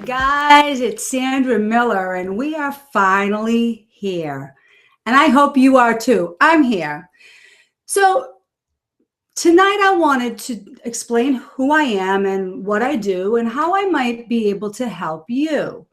Guys, it's Sandra Miller, and we are finally here. And I hope you are too. I'm here. So, tonight I wanted to explain who I am and what I do and how I might be able to help you.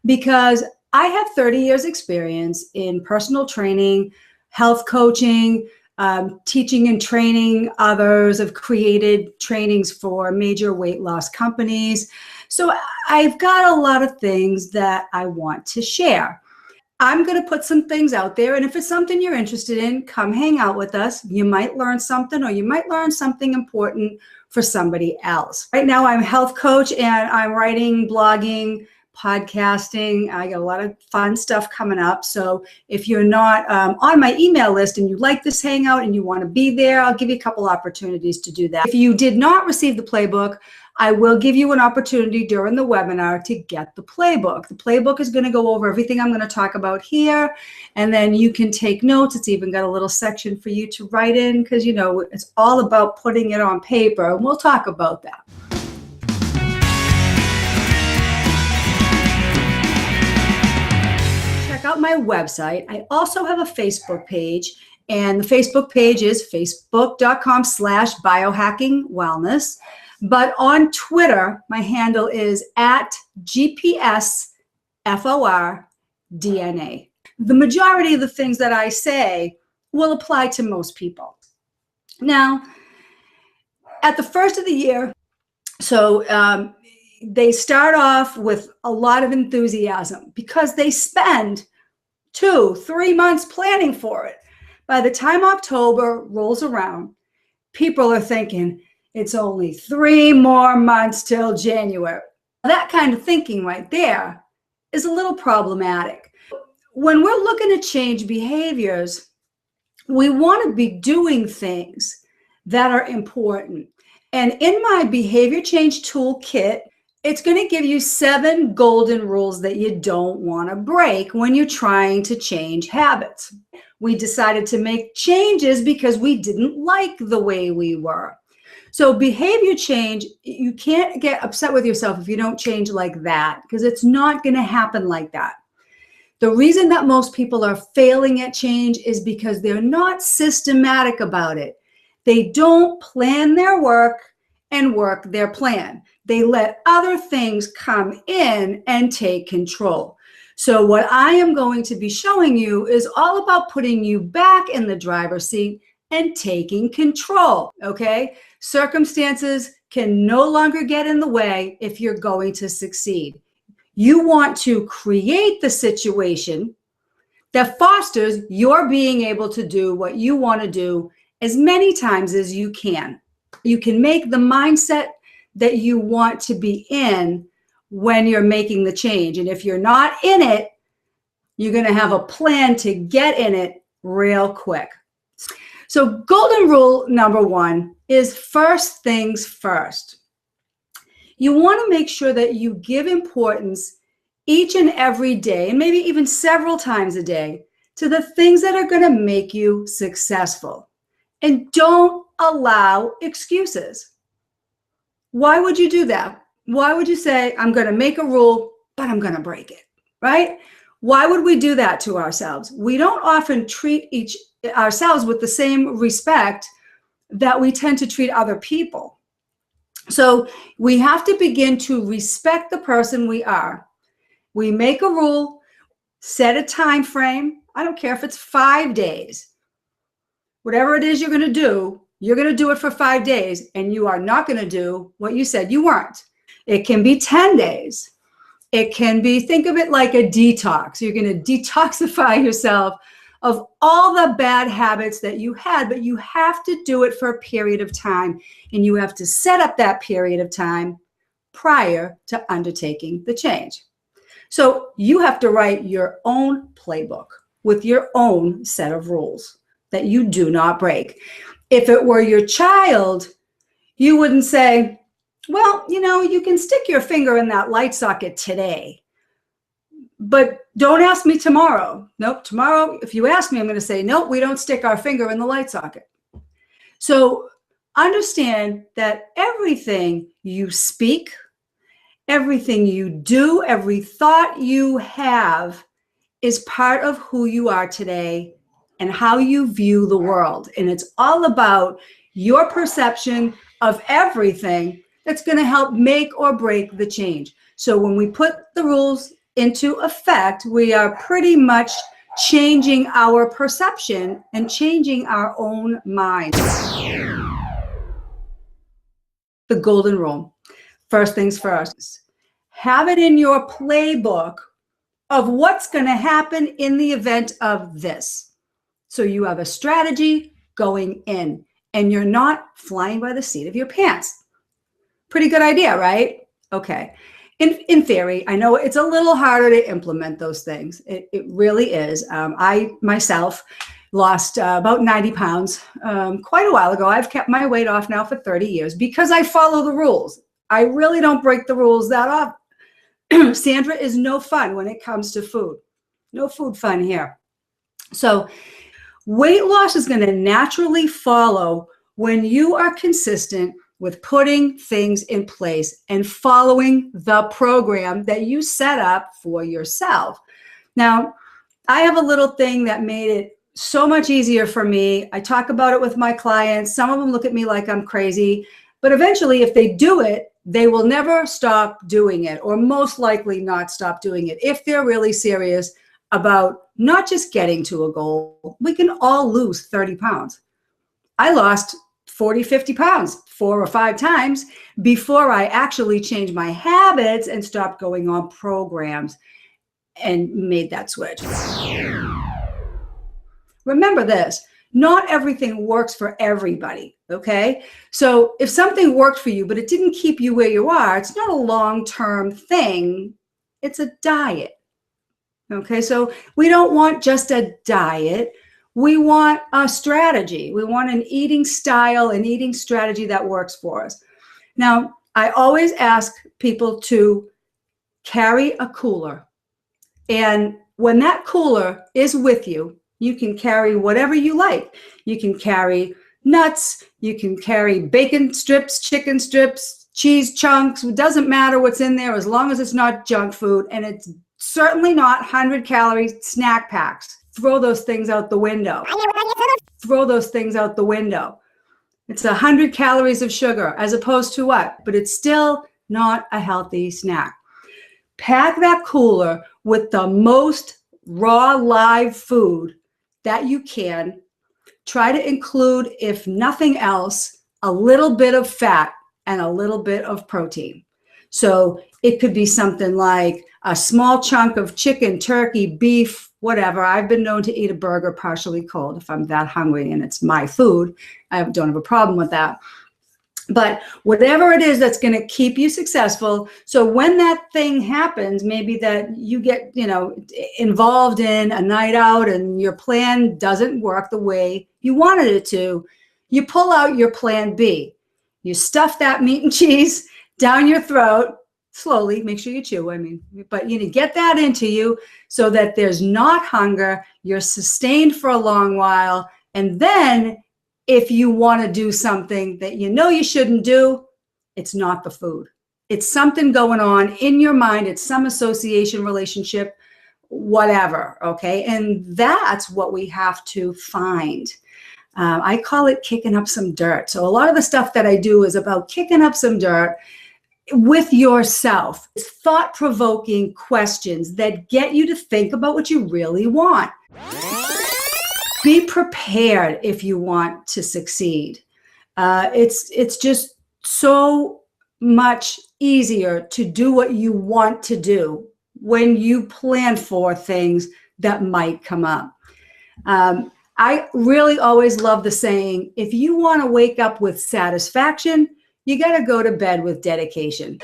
Because I have 30 years experience in personal training, health coaching, teaching and training others. I've created trainings for major weight loss companies. So I've got a lot of things that I want to share. I'm going to put some things out there, and if it's something you're interested in, come hang out with us. You might learn something, or you might learn something important for somebody else. Right now, I'm a health coach, and I'm writing, blogging, podcasting. I got a lot of fun stuff coming up. So if you're not on my email list and you like this hangout and you want to be there, I'll give you a couple opportunities to do that. If you did not receive the playbook, I will give you an opportunity during the webinar to get the playbook. The playbook is going to go over everything I'm going to talk about here, and then you can take notes. It's even got a little section for you to write in because, you know, it's all about putting it on paper, and we'll talk about that. Check out my website. I also have a Facebook page, and the Facebook page is facebook.com/biohackingwellness. But on Twitter, my handle is @GPSFORDNA. The majority of the things that I say will apply to most people. Now, at the first of the year, they start off with a lot of enthusiasm because they spend 2-3 months planning for it. By the time October rolls around, people are thinking, it's only 3 more months till January. That kind of thinking right there is a little problematic. When we're looking to change behaviors, we want to be doing things that are important. And in my behavior change toolkit, it's going to give you 7 golden rules that you don't want to break when you're trying to change habits. We decided to make changes because we didn't like the way we were. So behavior change, you can't get upset with yourself if you don't change like that, because it's not going to happen like that. The reason that most people are failing at change is because they're not systematic about it. They don't plan their work and work their plan. They let other things come in and take control. So what I am going to be showing you is all about putting you back in the driver's seat and taking control, okay? Circumstances can no longer get in the way if you're going to succeed. You want to create the situation that fosters your being able to do what you want to do as many times as you can. You can make the mindset that you want to be in when you're making the change. And if you're not in it, you're going to have a plan to get in it real quick. So golden rule number 1 is first things first. You want to make sure that you give importance each and every day, and maybe even several times a day, to the things that are going to make you successful. And don't allow excuses. Why would you do that? Why would you say, I'm going to make a rule, but I'm going to break it, right? Why would we do that to ourselves? We don't often treat ourselves with the same respect that we tend to treat other people. So we have to begin to respect the person we are. We make a rule, set a time frame. I don't care if it's 5 days. Whatever it is you're going to do it for 5 days, and you are not going to do what you said you weren't. It can be 10 days. It can be, think of it like a detox. You're going to detoxify yourself of all the bad habits that you had, but you have to do it for a period of time, and you have to set up that period of time prior to undertaking the change. So you have to write your own playbook with your own set of rules that you do not break. If it were your child, you wouldn't say, well, you know, you can stick your finger in that light socket today, but don't ask me tomorrow. Nope, tomorrow, if you ask me, I'm going to say, nope, we don't stick our finger in the light socket. So understand that everything you speak, Everything you do, every thought you have is part of who you are today and how you view the world. And it's all about your perception of everything that's going to help make or break the change. So when we put the rules into effect, we are pretty much changing our perception and changing our own mind. The golden rule. First things first, have it in your playbook of what's going to happen in the event of this. So you have a strategy going in and you're not flying by the seat of your pants. Pretty good idea, right? Okay. In theory, I know it's a little harder to implement those things. It really is. I myself lost about 90 pounds quite a while ago. I've kept my weight off now for 30 years because I follow the rules. I really don't break the rules that often. Sandra is no fun when it comes to food. No food fun here. So weight loss is going to naturally follow when you are consistent with putting things in place and following the program that you set up for yourself. Now, I have a little thing that made it so much easier for me. I talk about it with my clients. Some of them look at me like I'm crazy, but eventually if they do it, they will never stop doing it, or most likely not stop doing it if they're really serious about not just getting to a goal. We can all lose 30 pounds. I lost 40, 50 pounds 4 or 5 times before I actually changed my habits and stopped going on programs and made that switch. Remember this, not everything works for everybody, okay? So if something worked for you, but it didn't keep you where you are, it's not a long-term thing, it's a diet, okay? So we don't want just a diet, we want a strategy. We want an eating style, an eating strategy that works for us. Now, I always ask people to carry a cooler, and when that cooler is with you, you can carry whatever you like. You can carry nuts, you can carry bacon strips, chicken strips, cheese chunks. It doesn't matter what's in there as long as it's not junk food, and it's certainly not 100-calorie snack packs. Throw those things out the window. Throw those things out the window. It's 100 calories of sugar as opposed to what? But it's still not a healthy snack. Pack that cooler with the most raw live food that you can. Try to include, if nothing else, a little bit of fat and a little bit of protein. So it could be something like a small chunk of chicken, turkey, beef, whatever. I've been known to eat a burger partially cold if I'm that hungry and it's my food. I don't have a problem with that. But whatever it is that's going to keep you successful. So when that thing happens, maybe that you get, involved in a night out and your plan doesn't work the way you wanted it to, you pull out your plan B. You stuff that meat and cheese down your throat slowly. Make sure you chew, but get that into you so that there's not hunger. You're sustained for a long while. And then if you want to do something that you shouldn't do, it's not the food. It's something going on in your mind. It's some association, relationship, whatever, okay? And that's what we have to find. I call it kicking up some dirt. So a lot of the stuff that I do is about kicking up some dirt with yourself. It's thought-provoking questions that get you to think about what you really want. Be prepared if you want to succeed. It's just so much easier to do what you want to do when you plan for things that might come up. I really always love the saying, if you want to wake up with satisfaction, you got to go to bed with dedication.